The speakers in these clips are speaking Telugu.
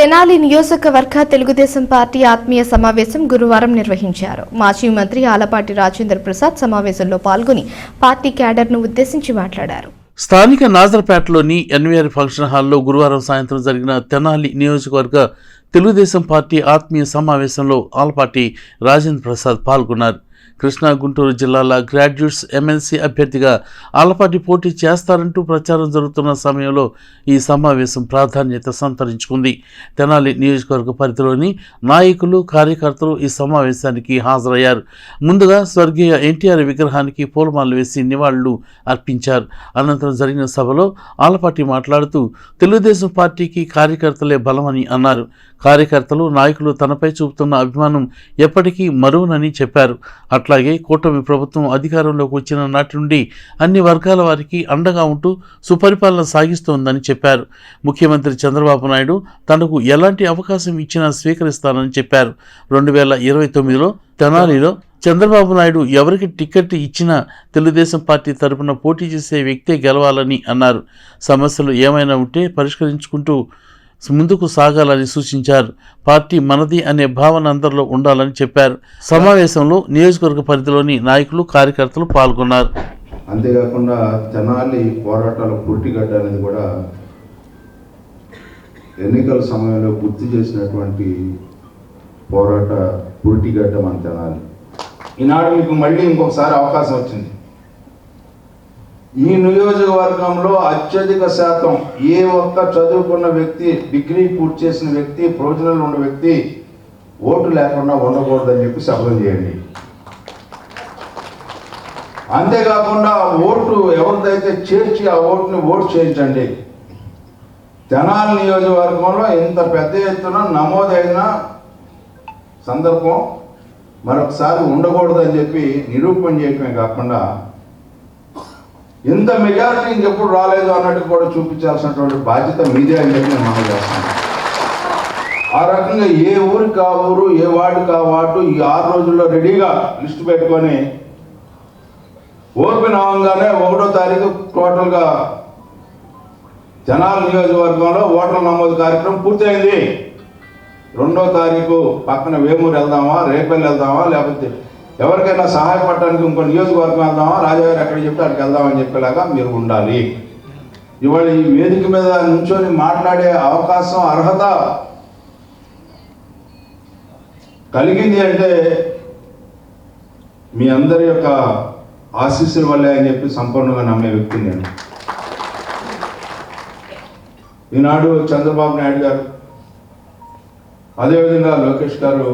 తెనాలి నియోజకవర్గ తెలుగుదేశం పార్టీ ఆత్మీయ సమావేశం గురువారం నిర్వహించారు. మాజీ మంత్రి ఆలపాటి రాజేంద్ర ప్రసాద్ సమావేశంలో పాల్గొని పార్టీ క్యాడర్ను ఉద్దేశించి మాట్లాడారు. స్థానిక నాజర్పేటలోని ఎన్వీఆర్ ఫంక్షన్ హాల్లో గురువారం సాయంత్రం జరిగిన తెనాలి నియోజకవర్గ తెలుగుదేశం పార్టీ ఆత్మీయ సమావేశంలో ఆలపాటి రాజేంద్ర ప్రసాద్ పాల్గొన్నారు. కృష్ణా గుంటూరు జిల్లాల గ్రాడ్యుయేట్స్ ఎమ్మెల్సీ అభ్యర్థిగా ఆలపాటి పోటీ చేస్తారంటూ ప్రచారం జరుగుతున్న సమయంలో ఈ సమావేశం ప్రాధాన్యత సంతరించుకుంది. తెనాలి నియోజకవర్గ పరిధిలోని నాయకులు, కార్యకర్తలు ఈ సమావేశానికి హాజరయ్యారు. ముందుగా స్వర్గీయ ఎన్టీఆర్ విగ్రహానికి పూలమాలలు వేసి నివాళులు అర్పించారు. అనంతరం జరిగిన సభలో ఆలపాటి మాట్లాడుతూ తెలుగుదేశం పార్టీకి కార్యకర్తలే బలమని అన్నారు. కార్యకర్తలు, నాయకులు తనపై చూపుతున్న అభిమానం ఎప్పటికీ మరువనని చెప్పారు. అట్లాగే కూటమి ప్రభుత్వం అధికారంలోకి వచ్చిన నాటి నుండి అన్ని వర్గాల వారికి అండగా ఉంటూ సుపరిపాలన సాగిస్తోందని చెప్పారు. ముఖ్యమంత్రి చంద్రబాబు నాయుడు తనకు ఎలాంటి అవకాశం ఇచ్చినా స్వీకరిస్తానని చెప్పారు. 2029లో తెనాలిలో చంద్రబాబు నాయుడు ఎవరికి టికెట్ ఇచ్చినా తెలుగుదేశం పార్టీ తరపున పోటీ చేసే వ్యక్తే గెలవాలని అన్నారు. సమస్యలు ఏమైనా ఉంటే పరిష్కరించుకుంటూ ముందుకు సాగాలని సూచించారు. పార్టీ మనది అనే భావన అందరిలో ఉండాలని చెప్పారు. సమావేశంలో నియోజకవర్గ పరిధిలోని నాయకులు, కార్యకర్తలు పాల్గొన్నారు. అంతేకాకుండా తెనాలి పోరాటాల పుట్టిగడ్డ అనేది కూడా ఎన్నికల సమయంలో గుర్తు చేసినటువంటి పోరాట పుట్టిగడ్డ మన తెనాలి. ఈనాడు మీకు మళ్ళీ ఇంకొకసారి అవకాశం వచ్చింది. ఈ నియోజకవర్గంలో అత్యధిక శాతం ఏ ఒక్క చదువుకున్న వ్యక్తి, డిగ్రీ పూర్తి చేసిన వ్యక్తి, ప్రొఫెషనల్ ఉన్న వ్యక్తి ఓటు లేకుండా ఉండకూడదని చెప్పి శపథం చేయండి. అంతేకాకుండా ఓటు ఎవరిదైతే చేర్చి ఆ ఓటుని ఓటు చేయించండి. తెనాలి నియోజకవర్గంలో ఇంత పెద్ద ఎత్తున నమోదైన సందర్భం మరొకసారి ఉండకూడదని చెప్పి నిరూపణ చేయటమే కాకుండా ఇంత మెజారిటీ ఇంకెప్పుడు రాలేదు అన్నట్టు కూడా చూపించాల్సినటువంటి బాధ్యత మీదే అని చెప్పి నేను మనం చేస్తాను. ఆ రకంగా ఏ ఊరికి ఆ ఊరు, ఏ వార్డుకి ఆ వార్డు ఈ 6 రోజుల్లో రెడీగా లిస్టు పెట్టుకొని ఓపెన్ అవ్వగానే 1వ తారీఖు టోటల్గా తెనాలి నియోజకవర్గంలో ఓటర్ల నమోదు కార్యక్రమం పూర్తయింది. 2వ తారీఖు పక్కన వేమూరు వెళ్దామా, రేపల్లి వెళ్దామా, లేకపోతే ఎవరికైనా సహాయపడటానికి ఇంకో నియోజకవర్గం వెళ్దామా, రాజాగారు ఎక్కడికి చెప్తే అక్కడికి వెళ్దామని చెప్పేలాగా మీరు ఉండాలి. ఇవాళ ఈ వేదిక మీద నుంచొని మాట్లాడే అవకాశం, అర్హత కలిగింది అంటే మీ అందరి యొక్క ఆశీస్సుల వల్లే అని చెప్పి సంపూర్ణంగా నమ్మే వ్యక్తిని నేను. ఈనాడు చంద్రబాబు నాయుడు గారు, అదేవిధంగా లోకేష్ గారు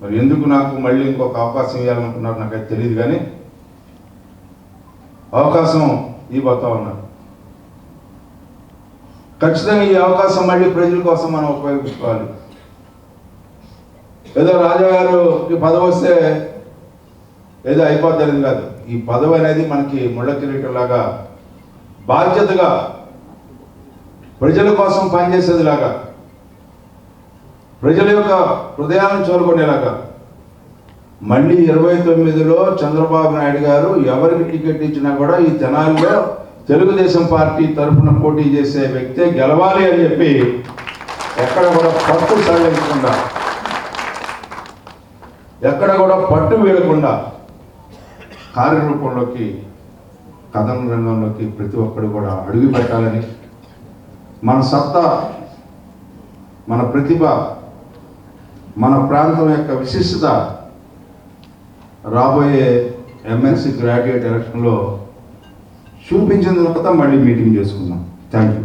మరి ఎందుకు నాకు మళ్ళీ ఇంకొక అవకాశం ఇవ్వాలనుకున్నారు నాకైతే తెలియదు, కానీ అవకాశం ఇవ్వబోతా ఉన్నారు. ఖచ్చితంగా ఈ అవకాశం మళ్ళీ ప్రజల కోసం మనం ఉపయోగించుకోవాలి. ఏదో రాజాగారికి పదవి వస్తే ఏదో అయిపోతుంది కాదు. ఈ పదవి అనేది మనకి ముళ్ళ కిరీటంలాగా బాధ్యతగా ప్రజల కోసం పనిచేసేదిలాగా, ప్రజల యొక్క హృదయాలను చేరుకునేలాగా మళ్ళీ 29లో చంద్రబాబు నాయుడు గారు ఎవరికి టికెట్ ఇచ్చినా కూడా ఈ తెనాలిలో తెలుగుదేశం పార్టీ తరఫున పోటీ చేసే వ్యక్తే గెలవాలి అని చెప్పి ఎక్కడ కూడా పట్టు సాధించకుండా, ఎక్కడ కూడా పట్టు వీడకుండా కార్యరూపంలోకి, కథన రంగంలోకి ప్రతి ఒక్కరు కూడా అడుగు పెట్టాలని, మన సత్తా, మన ప్రతిభ, మన ప్రాంతం యొక్క విశిష్టత రాబోయే ఎమ్మెల్సీ గ్రాడ్యుయేట్ ఎలక్షన్లో చూపించిన తర్వాత మళ్ళీ మీటింగ్ చేసుకుందాం. Thank you.